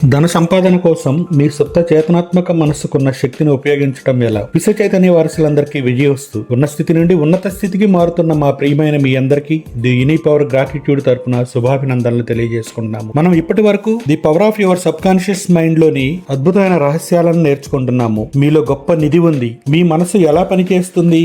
ధన సంపాదన కోసం మీ సుప్త చేతనాత్మక మనస్సుకున్న శక్తిని ఉపయోగించడం ఎలా? విశ్వ చైతన్య వారసులందరికీ విజయోస్తు. ఉన్న స్థితి నుండి ఉన్నత స్థితికి మారుతున్న మా ప్రియమైన మీ అందరికీ ది యూనిక్ పవర్ గ్రాటిట్యూడ్ తరపున శుభాభినందనలు తెలియజేసుకుంటున్నాము. మనం ఇప్పటి వరకు the power of your sub conscious mind లోని అద్భుతమైన రహస్యాలను నేర్చుకుంటున్నాము. మీలో గొప్ప నిధి ఉంది. మీ మనసు ఎలా పనిచేస్తుంది?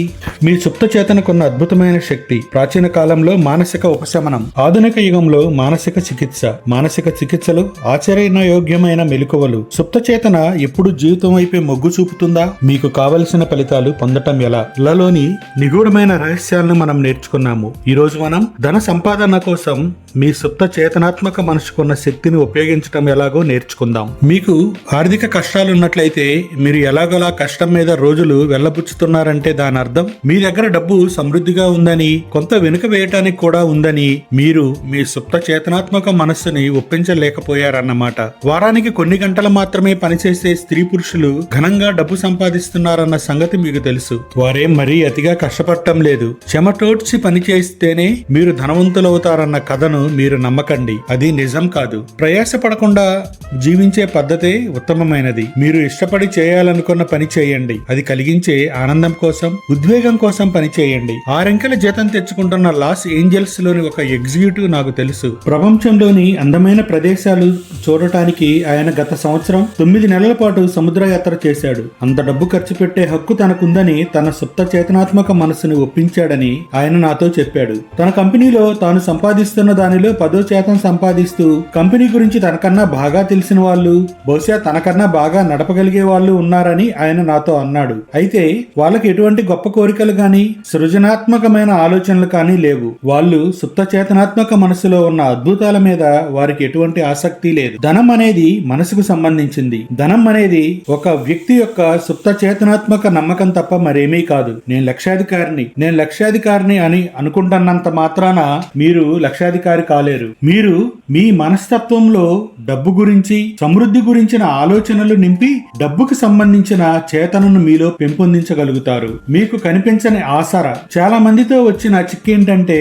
మీ సుప్త చేతనకున్న అద్భుతమైన శక్తి. ప్రాచీన కాలంలో మానసిక ఉపశమనం, ఆధునిక యుగంలో మానసిక చికిత్స. మానసిక చికిత్సలు ఆశ్చర్యయోగ్యమైన మెలకువలు. సుప్త చేతన ఎప్పుడు జీవితం వైపే మొగ్గు చూపుతుందా? మీకు కావలసిన ఫలితాలు పొందటం ఎలా? లలోని నిగూఢమైన రహస్యాలను మనం నేర్చుకున్నాము. ఈ రోజు మనం ధన సంపాదన కోసం మీ సుప్త చేతనాత్మక మనసుకున్న శక్తిని ఉపయోగించడం ఎలాగో నేర్చుకుందాం. మీకు ఆర్థిక కష్టాలు ఉన్నట్లయితే మీరు ఎలాగోలా కష్టం మీద రోజులు వెళ్లబుచ్చుతున్నారంటే దాని అర్థం మీ దగ్గర డబ్బు సమృద్ధిగా ఉందని, కొంత వెనుక వేయటానికి కూడా ఉందని మీరు మీ సుప్త చేతనాత్మక మనస్సుని ఒప్పించలేకపోయారన్నమాట. వారానికి కొన్ని గంటలు మాత్రమే పనిచేసే స్త్రీ పురుషులు ఘనంగా డబ్బు సంపాదిస్తున్నారన్న సంగతి మీకు తెలుసు. వారేం మరీ అతిగా కష్టపడటం లేదు. చెమటోడ్చి పనిచేస్తేనే మీరు ధనవంతులవుతారన్న కథను మీరు నమ్మకండి. అది నిజం కాదు. ప్రయాసపడకుండా జీవించే పద్ధతే ఉత్తమమైనది. మీరు ఇష్టపడి చేయాలనుకున్న పని చేయండి. అది కలిగించే ఆనందం కోసం, ఉద్వేగం కోసం పని చేయండి. 6 అంకెల జీతం తెచ్చుకుంటున్న లాస్ ఏంజల్స్ లోని ఒక ఎగ్జిక్యూటివ్ నాకు తెలుసు. ప్రపంచంలోని అందమైన ప్రదేశాలు చూడటానికి ఆయన గత సంవత్సరం 9 నెలల పాటు సముద్ర యాత్ర చేశాడు. అంత డబ్బు ఖర్చు పెట్టే హక్కు తనకుందని తన సుప్త చేతనాత్మక మనసుని ఒప్పించాడని ఆయన నాతో చెప్పాడు. తన కంపెనీలో తాను సంపాదిస్తున్న దానిలో 10% సంపాదిస్తూ కంపెనీ గురించి తనకన్నా బాగా తెలిసిన వాళ్ళు, బహుశా తనకన్నా బాగా నడపగలిగే వాళ్ళు ఉన్నారని ఆయన నాతో అన్నాడు. అయితే వాళ్ళకి ఎటువంటి గొప్ప కోరికలు గాని, సృజనాత్మకమైన ఆలోచనలు కానీ లేవు. వాళ్ళు సుప్త చేతనాత్మక మనసులో ఉన్న అద్భుతాల మీద వారికి ఎటువంటి ఆసక్తి లేదు. ధనం అనేది మనసుకు సంబంధించింది. ధనం అనేది ఒక వ్యక్తి యొక్క సుప్త చేతనాత్మక నమ్మకం తప్ప మరేమీ కాదు. నేను లక్ష్యాధికారిని అని అనుకుంటున్నంత మాత్రాన మీరు లక్ష్యాధికారి కాలేరు. మీరు మీ మనస్తత్వంలో డబ్బు గురించి, సమృద్ధి గురించిన ఆలోచనలు నింపి డబ్బుకు సంబంధించిన చేతనను మీలో పెంపొందించగలుగుతారు. మీకు కనిపించని ఆసరా. చాలా మందితో వచ్చిన చిక్కేంటంటే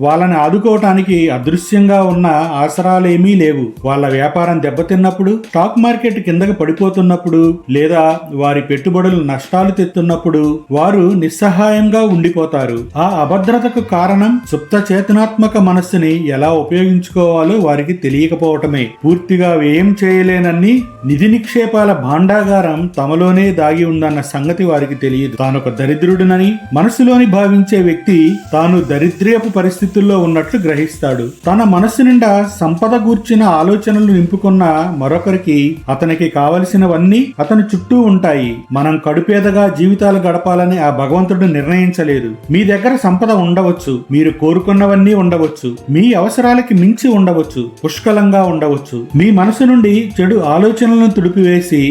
వాళ్ళని ఆదుకోవటానికి అదృశ్యంగా ఉన్న ఆసరాలేమీ లేవు. వాళ్ళ వ్యాపారం దెబ్బతిన్నప్పుడు, స్టాక్ మార్కెట్ కిందకి పడిపోతున్నప్పుడు, లేదా వారి పెట్టుబడులు నష్టాలు తెస్తున్నప్పుడు వారు నిస్సహాయంగా ఉండిపోతారు. ఆ అభద్రతకు కారణం సుప్త చేతనాత్మక మనస్సుని ఎలా ఉపయోగించుకోవాలో వారికి తెలియకపోవటమే. పూర్తిగా వ్యయం చేయలేనన్ని నిధి నిక్షేపాల భాండాగారం తమలోనే దాగి ఉందన్న సంగతి వారికి తెలియదు. తానొక దరిద్రుడునని మనసులోని భావించే వ్యక్తి తాను దరిద్రపు పరిస్థితుల్లో ఉన్నట్లు గ్రహిస్తాడు. తన మనస్సు నిండా సంపద గూర్చిన ఆలోచనలు నింపుకున్న మరొకరికి అతనికి కావలసినవన్నీ అతని చుట్టూ ఉంటాయి. మనం కడుపేదగా జీవితాలు గడపాలని ఆ భగవంతుడు నిర్ణయించలేదు. మీ దగ్గర సంపద ఉండవచ్చు, మీరు కోరుకున్నవన్నీ ఉండవచ్చు, మీ అవసరాలకి మించి ఉండవచ్చు, పుష్కలంగా ఉండవచ్చు. మీ మనసు నుండి చెడు ఆలోచనలను తుడిపివేసి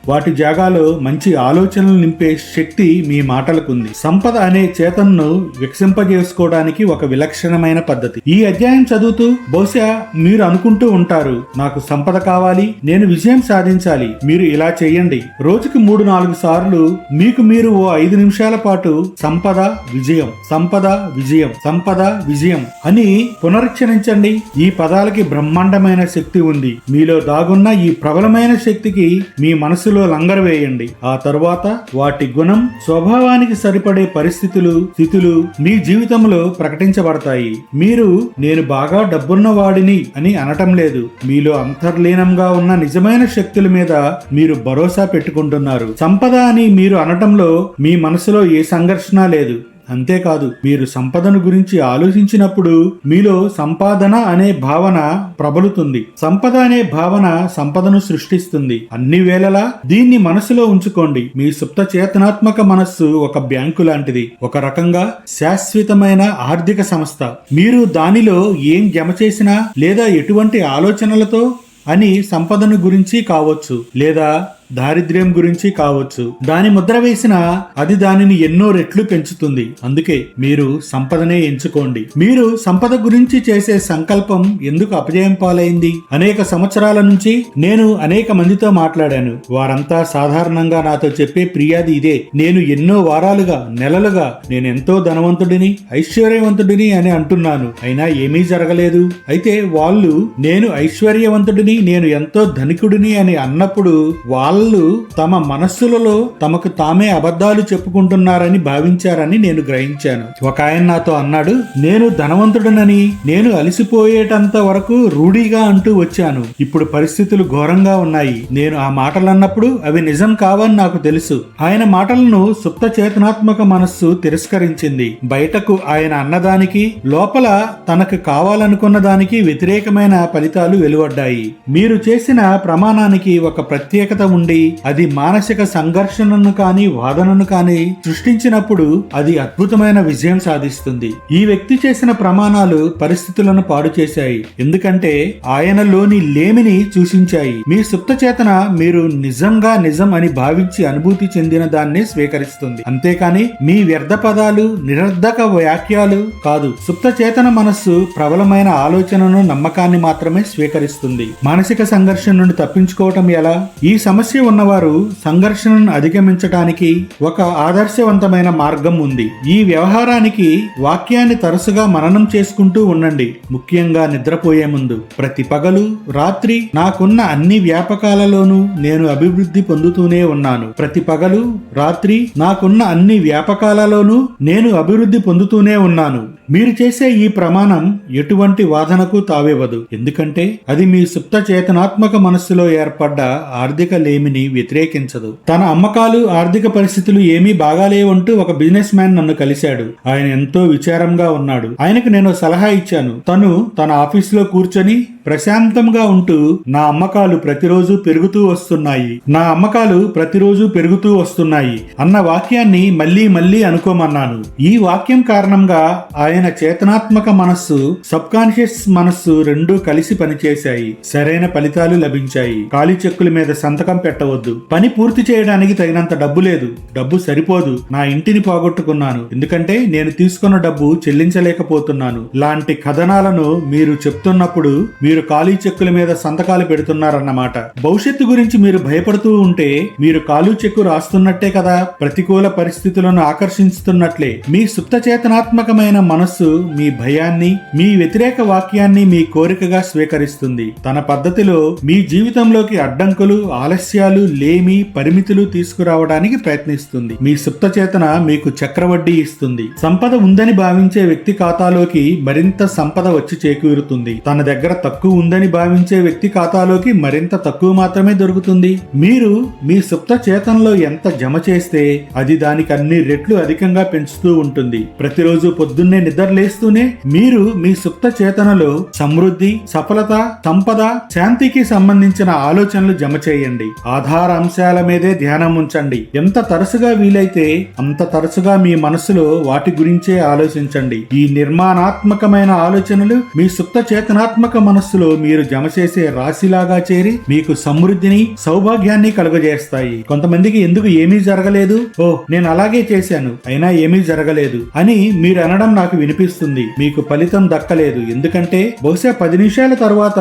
వాటి జాగాలో మంచి ఆలోచనలు నింపే శక్తి మీ మాటలకుంది. సంపద అనే చేతనను వికసింపజేసుకోవడానికి ఒక విలక్షణమైన పద్ధతి. ఈ అధ్యాయం చదువుతూ బహుశా మీరు అనుకుంటూ ఉంటారు, నాకు సంపద కావాలి, నేను విజయం సాధించాలి. మీరు ఇలా చేయండి. రోజుకి 3-4 సార్లు మీకు మీరు ఓ 5 నిమిషాల పాటు సంపద విజయం, సంపద విజయం, సంపద విజయం అని పునరుచ్చరించండి. ఈ పదాలకి బ్రహ్మాండమైన శక్తి ఉంది. మీలో దాగున్న ఈ ప్రబలమైన శక్తికి మీ మనసులో లంగరు వేయండి. ఆ తరువాత వాటి గుణం, స్వభావానికి సరిపడే పరిస్థితులు, స్థితులు మీ జీవితంలో ప్రకటించబడతాయి. మీరు నేను బాగా డబ్బున్న వాడిని అని అనటం లేదు. మీలో అంతర్లీనంగా ఉన్న నిజమైన శక్తుల మీద మీరు భరోసా పెట్టుకుంటున్నారు. సంపద అని మీరు అనటంలో మీ మనసులో ఏ సంఘర్షణ లేదు. అంతేకాదు, మీరు సంపదను గురించి ఆలోచించినప్పుడు మీలో సంపాదన అనే భావన ప్రబలుతుంది. సంపద అనే భావన సంపదను సృష్టిస్తుంది. అన్ని వేళలా దీన్ని మనసులో ఉంచుకోండి. మీ సుప్త చేతనాత్మక మనస్సు ఒక బ్యాంకు లాంటిది, ఒక రకంగా శాశ్వతమైన ఆర్థిక సంస్థ. మీరు దానిలో ఏం జమ చేసినా లేదా ఎటువంటి ఆలోచనలతో అని సంపదను గురించి కావచ్చు, లేదా దారిద్ర్యం గురించి కావచ్చు. దాని ముద్ర వేసిన అది దానిని ఎన్నో రెట్లు పెంచుతుంది. అందుకే మీరు సంపదనే ఎంచుకోండి. మీరు సంపద గురించి చేసే సంకల్పం ఎందుకు అపజయం పాలైంది? అనేక సంవత్సరాల నుంచి నేను అనేక మందితో మాట్లాడాను. వారంతా సాధారణంగా నాతో చెప్పే ఫిర్యాదు ఇదే. నేను ఎన్నో వారాలుగా, నెలలుగా నేను ఎంతో ధనవంతుడిని, ఐశ్వర్యవంతుడిని అని అంటున్నాను, అయినా ఏమీ జరగలేదు. అయితే వాళ్ళు నేను ఐశ్వర్యవంతుడిని, నేను ఎంతో ధనికుడిని అని అన్నప్పుడు వాళ్ళు తమ మనస్సులలో తమకు తామే అబద్ధాలు చెప్పుకుంటున్నారని భావించారని నేను గ్రహించాను. ఒక ఆయన నాతో అన్నాడు, నేను ధనవంతుడనని నేను అలసిపోయేటంత వరకు రూఢీగా అంటూ వచ్చాను. ఇప్పుడు పరిస్థితులు ఘోరంగా ఉన్నాయి. నేను ఆ మాటలన్నప్పుడు అవి నిజం కావని నాకు తెలుసు. ఆయన మాటలను సుప్త చేతనాత్మక మనస్సు తిరస్కరించింది. బయటకు ఆయన అన్నదానికి, లోపల తనకు కావాలనుకున్న దానికి వ్యతిరేకమైన ఫలితాలు వెలువడ్డాయి. మీరు చేసిన ప్రమాణానికి ఒక ప్రత్యేకత ఉండి అది మానసిక సంఘర్షణను కాని వాదనను కాని సృష్టించినప్పుడు అది అద్భుతమైన విజయం సాధిస్తుంది. ఈ వ్యక్తి చేసిన ప్రమాణాలు పరిస్థితులను పాడు చేశాయి, ఎందుకంటే ఆయనలోని లేమిని సూచించాయి. మీ సుప్త చేతన మీరు నిజంగా నిజం అని భావించి అనుభూతి చెందిన దాన్ని స్వీకరిస్తుంది, అంతేకాని మీ వ్యర్థ పదాలు, నిరర్ధక వాక్యాలు కాదు. సుప్త చేతన మనస్సు ప్రబలమైన ఆలోచనను, నమ్మకాన్ని మాత్రమే స్వీకరిస్తుంది. మానసిక సంఘర్షణ నుండి తప్పించుకోవటం ఎలా? ఈ సమస్య ఉన్నవారు సంఘర్షణను అధిగమించటానికి ఒక ఆదర్శవంతమైన మార్గం ఉంది. ఈ వ్యవహారానికి వాక్యాన్ని తరచుగా మననం చేసుకుంటూ ఉండండి. ముఖ్యంగా నిద్రపోయే ముందు. ప్రతి పగలు, రాత్రి నాకున్న అన్ని వ్యాపకాలలోనూ నేను అభివృద్ధి పొందుతూనే ఉన్నాను. ప్రతి పగలు, రాత్రి నాకున్న అన్ని వ్యాపకాలలోనూ నేను అభివృద్ధి పొందుతూనే ఉన్నాను. మీరు చేసే ఈ ప్రమాణం ఎటువంటి వాదనకు తావివ్వదు, ఎందుకంటే అది మీ సుప్త చేతనాత్మక మనస్సులో ఏర్పడ్డ ఆర్థిక లేమిని వ్యతిరేకించదు. తన అమ్మకాలు, ఆర్థిక పరిస్థితులు ఏమీ బాగాలేవంటూ ఒక బిజినెస్ మ్యాన్ నన్ను కలిశాడు. ఆయన ఎంతో విచారంగా ఉన్నాడు. ఆయనకు నేను సలహా ఇచ్చాను. తను తన ఆఫీసులో కూర్చొని ప్రశాంతంగా ఉంటూ, నా అమ్మకాలు ప్రతిరోజు పెరుగుతూ వస్తున్నాయి, నా అమ్మకాలు ప్రతిరోజు పెరుగుతూ వస్తున్నాయి అన్న వాక్యాన్ని మళ్ళీ మళ్ళీ అనుకోమన్నాను. ఈ వాక్యం కారణంగా ఆయన చేతనాత్మక మనస్సు, సబ్ కాన్షియస్ మనస్సు రెండూ కలిసి పనిచేశాయి. సరైన ఫలితాలు లభించాయి. ఖాళీ చెక్కుల మీద సంతకం పెట్టవద్దు. పని పూర్తి చేయడానికి తగినంత డబ్బు లేదు, డబ్బు సరిపోదు, నా ఇంటిని పోగొట్టుకున్నాను ఎందుకంటే నేను తీసుకున్న డబ్బు చెల్లించలేకపోతున్నాను లాంటి కథనాలను మీరు చెప్తున్నప్పుడు మీరు ఖాళీ చెక్కుల మీద సంతకాలు పెడుతున్నారన్నమాట. భవిష్యత్తు గురించి మీరు భయపడుతూ ఉంటే మీరు ఖాళీ చెక్కు రాస్తున్నట్టే కదా. ప్రతికూల పరిస్థితులను ఆకర్షిస్తున్నట్లే మీ సుప్త చేతనాత్మకమైన మనస్సు మీ భయాన్ని, మీ వ్యతిరేక వాక్యాన్ని మీ కోరికగా స్వీకరిస్తుంది. తన పద్ధతిలో మీ జీవితంలోకి అడ్డంకులు, ఆలస్యాలు, లేమి, పరిమితులు తీసుకురావడానికి ప్రయత్నిస్తుంది. మీ సుప్త చేతన మీకు చక్రవడ్డీ ఇస్తుంది. సంపద ఉందని భావించే వ్యక్తి ఖాతాలోకి మరింత సంపద వచ్చి చేకూరుతుంది. తన దగ్గర తక్కువ ఉందని భావించే వ్యక్తి ఖాతాలోకి మరింత తక్కువ మాత్రమే దొరుకుతుంది. మీరు మీ సుప్త చేతనలో ఎంత జమ చేస్తే అది దానికి అన్ని రెట్లు అధికంగా పెంచుతూ ఉంటుంది. ప్రతిరోజు పొద్దున్నే నిద్రలేస్తూనే మీరు మీ సుప్త చేతనలో సమృద్ధి, సఫలత, సంపద, శాంతికి సంబంధించిన ఆలోచనలు జమ చేయండి. ఆధార అంశాల మీదే ధ్యానం ఉంచండి. ఎంత తరచుగా వీలైతే అంత తరచుగా మీ మనసులో వాటి గురించే ఆలోచించండి. ఈ నిర్మాణాత్మకమైన ఆలోచనలు మీ సుప్త చేతనాత్మక మనస్సులో మీరు జమ చేసే రాశిలాగా చేరి మీకు సమృద్ధిని, సౌభాగ్యాన్ని కలుగజేస్తాయి. కొంతమందికి ఎందుకు ఏమీ జరగలేదు, ఓ నేను అలాగే చేశాను అయినా ఏమీ జరగలేదు అని మీరు అనడం నాకు వినిపిస్తుంది. మీకు ఫలితం దక్కలేదు, ఎందుకంటే బహుశా 10 నిమిషాల తర్వాత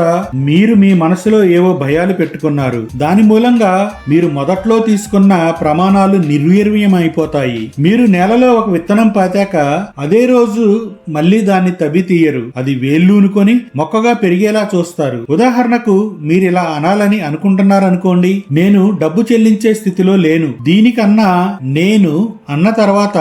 మీరు మీ మనసులో ఏవో భయాలు పెట్టుకున్నారు. దాని మూలంగా మీరు మొదట్లో తీసుకున్న ప్రమాణాలు నిర్వీర్యం అయిపోతాయి. మీరు నేలలో ఒక విత్తనం పాతాక అదే రోజు మళ్ళీ దాన్ని తవ్వి తీయరు. అది వేళ్ళూనుకొని మొక్కగా పెరిగేలా చూస్తారు. ఉదాహరణకు మీరు ఇలా అనాలని అనుకుంటున్నారనుకోండి, నేను డబ్బు చెల్లించే స్థితిలో లేను. దీనికన్నా నేను అన్న తర్వాత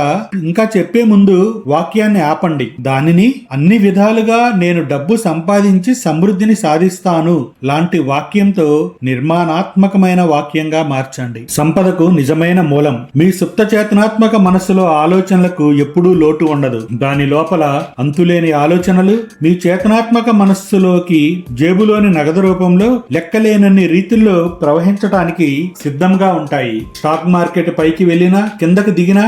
ఇంకా చెప్పే ముందు వాక్యాన్ని ఆపండి. దానిని అన్ని విధాలుగా నేను డబ్బు సంపాదించి సమృద్ధిని సాధిస్తాను లాంటి వాక్యంతో నిర్మాణాత్మకమైన వాక్యంగా మార్చండి. సంపదకు నిజమైన మూలం మీ సుప్త చేతనాత్మక మనస్సులో ఆలోచనలకు ఎప్పుడూ లోటు ఉండదు. దాని లోపల అంతులేని ఆలోచనలు మీ చేతనాత్మక మనస్సులోకి జేబులోని నగదు రూపంలో లెక్కలేనన్ని రీతుల్లో ప్రవహించటానికి సిద్ధంగా ఉంటాయి. స్టాక్ మార్కెట్ పైకి వెళ్ళినా కిందకు దిగినా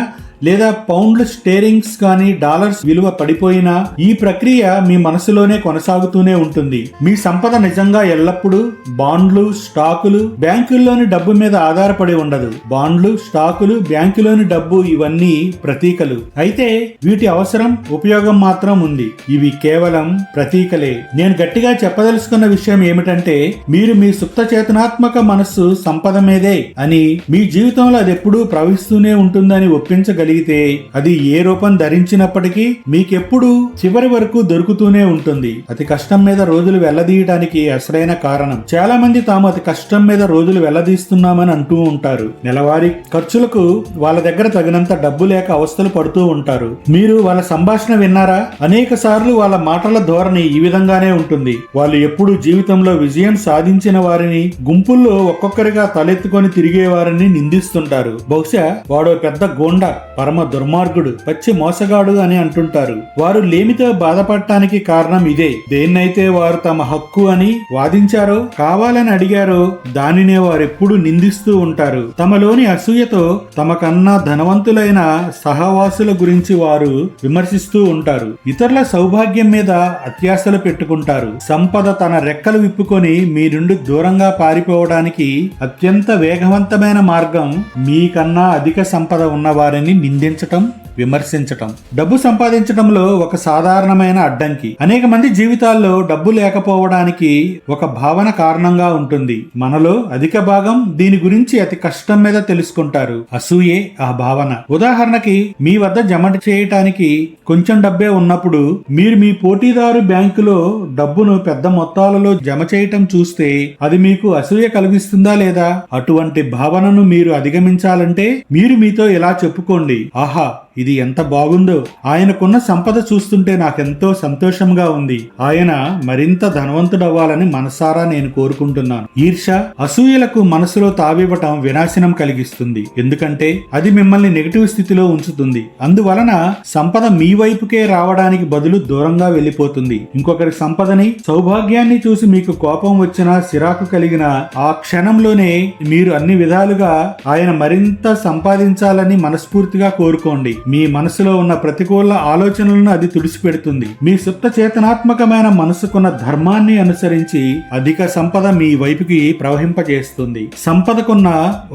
లేదా పౌండ్లు స్టేరింగ్స్ కానీ డాలర్స్ విలువ పడిపోయినా ఈ ప్రక్రియ మీ మనసులోనే కొనసాగుతూనే ఉంటుంది. మీ సంపద నిజంగా ఎల్లప్పుడూ బాండ్లు, స్టాకులు, బ్యాంకుల్లోని డబ్బు మీద ఆధారపడి ఉండదు. బాండ్లు, స్టాకులు, బ్యాంకులోని డబ్బు ఇవన్నీ ప్రతీకలు. అయితే వీటి అవసరం, ఉపయోగం మాత్రం ఉంది. ఇవి కేవలం ప్రతీకలే. నేను గట్టిగా చెప్పదలుచుకున్న విషయం ఏమిటంటే మీరు మీ సుప్త చేతనాత్మక మనస్సు సంపద మీదే అని, మీ జీవితంలో అది ఎప్పుడూ ప్రవహిస్తూనే ఉంటుందని ఒప్పించగలిగితే అది ఏ రూపం ధరించినప్పటికీ మీకెప్పుడు చివరి వరకు దొరుకుతూనే ఉంటుంది. అతి కష్టం మీద రోజులు వెళ్లదీయడానికి అసలైన కారణం. చాలా మంది తాము అతి కష్టం మీద రోజులు వెళ్లదీస్తున్నామని అంటూ ఉంటారు. నెలవారీ ఖర్చులకు వాళ్ళ దగ్గర తగినంత డబ్బు లేక అవస్థలు పడుతూ ఉంటారు. మీరు వాళ్ళ సంభాషణ విన్నారా? అనేక సార్లు వాళ్ళ మాటల ధోరణి ఈ విధంగానే ఉంటుంది. వాళ్ళు ఎప్పుడు జీవితంలో విజయం సాధించిన వారిని, గుంపుల్లో ఒక్కొక్కరిగా తలెత్తుకొని తిరిగే వారిని నిందిస్తుంటారు. బహుశా వాడో పెద్ద గోండా, పరమ దుర్మార్గుడు, పచ్చి మోసగాడు అని అంటుంటారు. వారు లేమితో బాధపడటానికి కారణం ఇదే. దేన్నైతే వారు తమ హక్కు అని వాదించారో, కావాలని అడిగారో దానినే వారెప్పుడు నిందిస్తూ ఉంటారు. తమలోని అసూయతో తమకన్నా ధనవంతులైన సహవాసుల గురించి వారు విమర్శిస్తూ ఉంటారు. ఇతరుల సౌభాగ్యం మీద అత్యాశలు పెట్టుకుంటారు. సంపద తన రెక్కలు విప్పుకొని మీ నుండి దూరంగా పారిపోవడానికి అత్యంత వేగవంతమైన మార్గం మీకన్నా అధిక సంపద ఉన్న వారిని నిందించటం, విమర్శించటం. డబ్బు సంపాదించడంలో ఒక సాధారణమైన అడ్డంకి. అనేక మంది జీవితాల్లో డబ్బు లేకపోవడానికి ఒక భావన కారణంగా ఉంటుంది. మనలో అధిక భాగం దీని గురించి అతి కష్టం మీద తెలుసుకుంటారు. అసూయే ఆ భావన. ఉదాహరణకి మీ వద్ద జమ చేయటానికి కొంచెం డబ్బే ఉన్నప్పుడు మీరు మీ పోటీదారు బ్యాంకులో డబ్బును పెద్ద మొత్తాలలో జమ చేయటం చూస్తే అది మీకు అసూయ కలిగిస్తుందా లేదా? అటువంటి భావనను మీరు అధిగమించాలంటే మీరు మీతో ఇలా చెప్పుకోండి: ఆహా, ఇది ఎంత బాగుందో! ఆయనకున్న సంపద చూస్తుంటే నాకెంతో సంతోషంగా ఉంది. ఆయన మరింత ధనవంతుడవ్వాలని మనసారా నేను కోరుకుంటున్నాను. ఈర్ష, అసూయలకు మనసులో తావివ్వటం వినాశనం కలిగిస్తుంది. ఎందుకంటే అది మిమ్మల్ని నెగటివ్ స్థితిలో ఉంచుతుంది. అందువలన సంపద మీ వైపుకే రావడానికి బదులు దూరంగా వెళ్లిపోతుంది. ఇంకొకరి సంపదని, సౌభాగ్యాన్ని చూసి మీకు కోపం వచ్చినా, సిరాకు కలిగిన ఆ క్షణంలోనే మీరు అన్ని విధాలుగా ఆయన మరింత సంపాదించాలని మనస్ఫూర్తిగా కోరుకోండి. మీ మనసులో ఉన్న ప్రతికూల ఆలోచనలను అది తుడిచిపెడుతుంది. మీ సుప్త చేతనాత్మకమైన మనసుకున్న ధర్మాన్ని అనుసరించి అధిక సంపద మీ వైపుకి ప్రవహింపజేస్తుంది. సంపదకున్న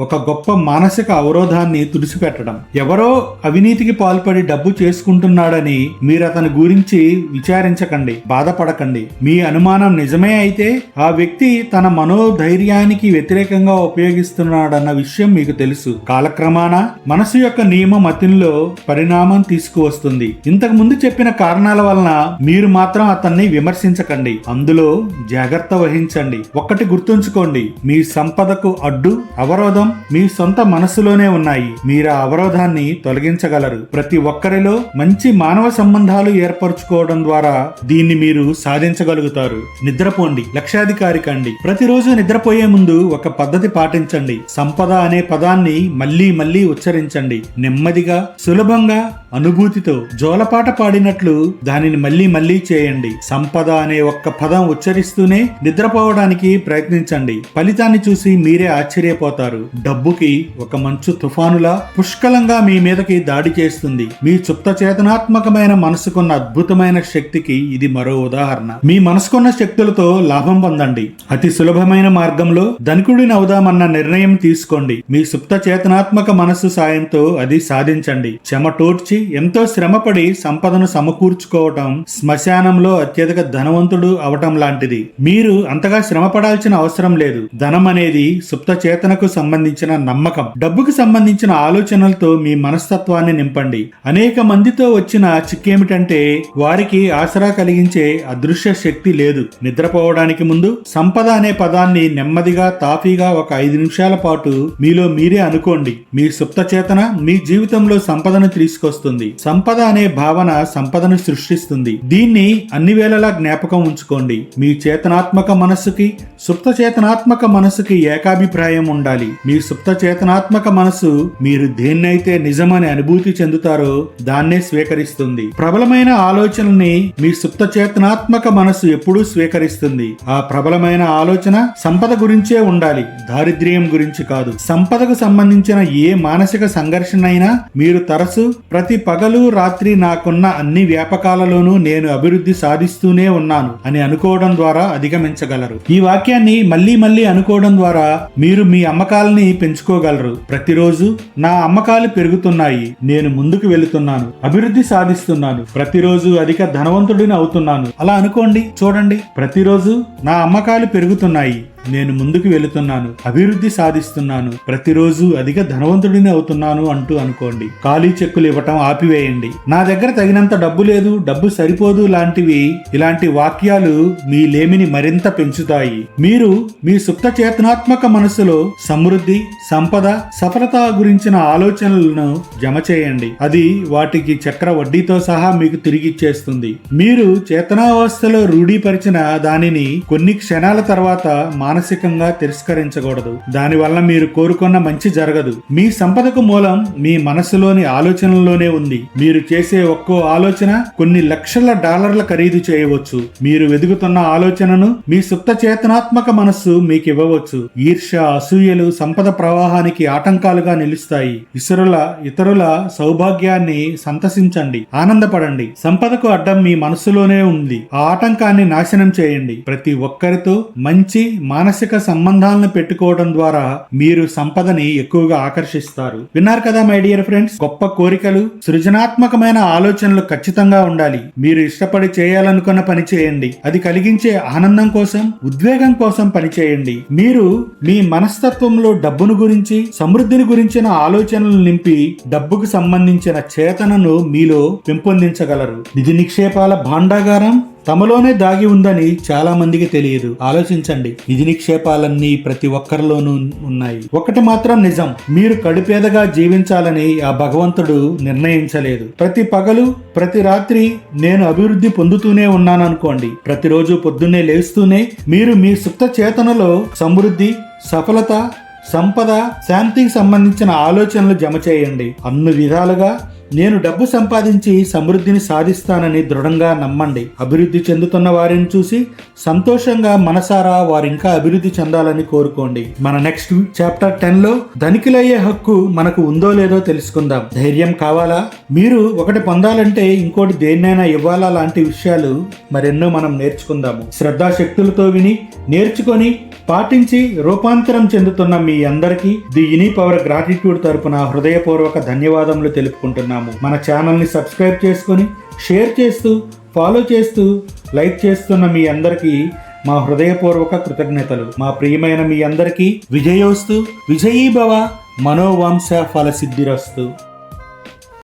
ఒక గొప్ప మానసిక అవరోధాన్ని తుడిచిపెట్టడం. ఎవరో అవినీతికి పాల్పడి డబ్బు చేసుకుంటున్నాడని మీరు అతని గురించి విచారించకండి, బాధపడకండి. మీ అనుమానం నిజమే అయితే ఆ వ్యక్తి తన మనోధైర్యానికి వ్యతిరేకంగా ఉపయోగిస్తున్నాడన్న విషయం మీకు తెలుసు. కాలక్రమాన మనసు యొక్క నియమం అతనిలో పరిణామం తీసుకువస్తుంది. ఇంతకు ముందు చెప్పిన కారణాల వలన మీరు మాత్రం అతన్ని విమర్శించకండి. అందులో జాగ్రత్త వహించండి. ఒక్కటి గుర్తుంచుకోండి: మీ సంపదకు అడ్డు, అవరోధం మీ సొంత మనసులోనే ఉన్నాయి. మీరు ఆ అవరోధాన్ని తొలగించగలరు. ప్రతి ఒక్కరిలో మంచి మానవ సంబంధాలు ఏర్పరచుకోవడం ద్వారా దీన్ని మీరు సాధించగలుగుతారు. నిద్రపోండి, లక్ష్యాధికారి కండి. ప్రతిరోజు నిద్రపోయే ముందు ఒక పద్ధతి పాటించండి. సంపద అనే పదాన్ని మళ్లీ మళ్లీ ఉచ్చరించండి. నెమ్మదిగా, సులభంగా, అనుభూతితో జోలపాట పాడినట్లు దానిని మళ్లీ మళ్లీ చేయండి. సంపద అనే ఒక్క పదం ఉచ్చరిస్తూనే నిద్రపోవడానికి ప్రయత్నించండి. ఫలితాన్ని చూసి మీరే ఆశ్చర్యపోతారు. డబ్బుకి ఒక మంచు తుఫానులా పుష్కలంగా మీ మీదకి దాడి చేస్తుంది. మీ సుప్త చేతనాత్మకమైన మనసుకున్న అద్భుతమైన శక్తికి ఇది మరో ఉదాహరణ. మీ మనసుకున్న శక్తులతో లాభం పొందండి. అతి సులభమైన మార్గంలో ధనికుడిని అవుదామన్న నిర్ణయం తీసుకోండి. మీ సుప్త చేతనాత్మక మనస్సు సాయంతో అది సాధించండి. చెమటోడ్చి ఎంతో శ్రమపడి సంపదను సమకూర్చుకోవటం శ్మశానంలో అత్యధిక ధనవంతుడు అవటం లాంటిది. మీరు అంతగా శ్రమ పడాల్సిన అవసరం లేదు. ధనం అనేది సుప్త చేతనకు సంబంధించిన నమ్మకం. డబ్బుకు సంబంధించిన ఆలోచనలతో మీ మనస్తత్వాన్ని నింపండి. అనేక మందితో వచ్చిన చిక్కేమిటంటే వారికి ఆసరా కలిగించే అదృశ్య శక్తి లేదు. నిద్రపోవడానికి ముందు సంపద అనే పదాన్ని నెమ్మదిగా, తాఫీగా ఒక 5 నిమిషాల పాటు మీలో మీరే అనుకోండి. మీ సుప్త చేతన మీ జీవితంలో సంపదను తీసుకొస్తుంది. సంపద అనే భావన సంపదను సృష్టిస్తుంది. దీన్ని అన్ని వేళలా జ్ఞాపకం ఉంచుకోండి. మీ చేతనాత్మక మనస్సుకి, సుప్త చేతనాత్మక మనస్సుకి ఏకాభిప్రాయం ఉండాలి. మీ సుప్త చేతనాత్మక మనస్సు మీరు దేన్నైతే నిజమని అనుభూతి చెందుతారో దాన్నే స్వీకరిస్తుంది. ప్రబలమైన ఆలోచనల్ని మీ సుప్త చేతనాత్మక మనస్సు ఎప్పుడూ స్వీకరిస్తుంది. ఆ ప్రబలమైన ఆలోచన సంపద గురించే ఉండాలి, దారిద్ర్యం గురించి కాదు. సంపదకు సంబంధించిన ఏ మానసిక సంఘర్షణ అయినా మీరు తరచు మనసు ప్రతి పగలు రాత్రి నాకున్న అన్ని వ్యాపకాలలోనూ నేను అభివృద్ధి సాధిస్తూనే ఉన్నాను అని అనుకోవడం ద్వారా అధిగమించగలరు. ఈ వాక్యాన్ని మళ్ళీ మళ్ళీ అనుకోవడం ద్వారా మీరు మీ అమ్మకాలని పెంచుకోగలరు. ప్రతిరోజు నా అమ్మకాలు పెరుగుతున్నాయి, నేను ముందుకు వెళుతున్నాను, అభివృద్ధి సాధిస్తున్నాను, ప్రతిరోజు అధిక ధనవంతుడిని అవుతున్నాను. అలా అనుకోండి, చూడండి. ప్రతిరోజు నా అమ్మకాలు పెరుగుతున్నాయి, నేను ముందుకు వెళుతున్నాను, అభివృద్ధి సాధిస్తున్నాను, ప్రతిరోజు అధిక ధనవంతుడిని అవుతున్నాను అంటూ అనుకోండి. ఖాళీ చెక్కులు ఇవ్వటం ఆపివేయండి. నా దగ్గర తగినంత డబ్బు లేదు, డబ్బు సరిపోదు ఇలాంటి వాక్యాలు మీ లేమిని మరింత పెంచుతాయి. మీరు మీ సుప్త చేతనాత్మక మనసులో సమృద్ధి, సంపద, సఫలత గురించిన ఆలోచనలను జమ చేయండి. అది వాటికి చక్ర వడ్డీతో సహా మీకు తిరిగిచ్చేస్తుంది. మీరు చేతనావస్థలో రూఢీపరిచిన దానిని కొన్ని క్షణాల తర్వాత మానసికంగా తిరస్కరించకూడదు. దానివల్ల మీరు కోరుకున్న మంచి జరగదు. మీ సంపదకు మూలం మీ మనసులోని ఆలోచనలోనే ఉంది. మీరు చేసే ఒక్కో ఆలోచన కొన్ని లక్షల డాలర్ల ఖరీదు చేయవచ్చు. మీరు వెతుకుతున్న ఆలోచనను మీ సుప్త చేతనాత్మక మనస్సు మీకు ఇవ్వవచ్చు. ఈర్ష్య, అసూయలు సంపద ప్రవాహానికి ఆటంకాలుగా నిలుస్తాయి. ఇతరుల సౌభాగ్యాన్ని సంతసించండి, ఆనందపడండి. సంపదకు అడ్డం మీ మనస్సులోనే ఉంది. ఆ ఆటంకాన్ని నాశనం చేయండి. ప్రతి ఒక్కరితో మంచి మానసిక సంబంధాలను పెట్టుకోవడం ద్వారా మీరు సంపదని ఎక్కువగా ఆకర్షిస్తారు. విన్నారు కదా మై డియర్ ఫ్రెండ్స్. గొప్ప కోరికలు, సృజనాత్మకమైన ఆలోచనలు ఖచ్చితంగా ఉండాలి. మీరు ఇష్టపడి చేయాలనుకున్న పని చేయండి. అది కలిగించే ఆనందం కోసం, ఉద్వేగం కోసం పని చేయండి. మీరు మీ మనస్తత్వంలో డబ్బును గురించి, సమృద్ధిని గురించిన ఆలోచనలు నింపి డబ్బుకు సంబంధించిన చేతనను మీలో పెంపొందించగలరు. నిధి నిక్షేపాల భాండాగారం తమలోనే దాగి ఉందని చాలా మందికి తెలియదు. ఆలోచించండి, నిధి నిక్షేపాలన్నీ ప్రతి ఒక్కరిలోనూ ఉన్నాయి. ఒకటి మాత్రం నిజం, మీరు కడుపేదగా జీవించాలని ఆ భగవంతుడు నిర్ణయించలేదు. ప్రతి పగలు, ప్రతి రాత్రి నేను అభివృద్ధి పొందుతూనే ఉన్నాననుకోండి. ప్రతిరోజు పొద్దున్నే లేస్తూనే మీరు మీ సుప్త చేతనలో సమృద్ధి, సఫలత, సంపద, శాంతికి సంబంధించిన ఆలోచనలు జమ చేయండి. అన్ని విధాలుగా నేను డబ్బు సంపాదించి సమృద్ధిని సాధిస్తానని దృఢంగా నమ్మండి. అభివృద్ధి చెందుతున్న వారిని చూసి సంతోషంగా మనసారా వారింకా అభివృద్ధి చెందాలని కోరుకోండి. మన నెక్స్ట్ చాప్టర్ 10లో ధనికులయ్యే హక్కు మనకు ఉందో లేదో తెలుసుకుందాం. ధైర్యం కావాలా? మీరు ఒకటి పొందాలంటే ఇంకోటి దేన్నైనా ఇవ్వాలా లాంటి విషయాలు మరెన్నో మనం నేర్చుకుందాము. శ్రద్ధాశక్తులతో విని, నేర్చుకొని, పాటించి రూపాంతరం చెందుతున్న మీ అందరికీ ది యూనిక్ పవర్ గ్రాటిట్యూడ్ తరపున హృదయపూర్వక ధన్యవాదములు తెలుపుకుంటున్నాము. మన ఛానల్ ని సబ్స్క్రైబ్ చేసుకొని, షేర్ చేస్తూ, ఫాలో చేస్తూ, లైక్ చేస్తున్న మీ అందరికీ మా హృదయపూర్వక కృతజ్ఞతలు. మా ప్రియమైన మీ అందరికీ విజయోస్తు, విజయీభవ, మనోవాంశ ఫల సిద్ధిరస్తు.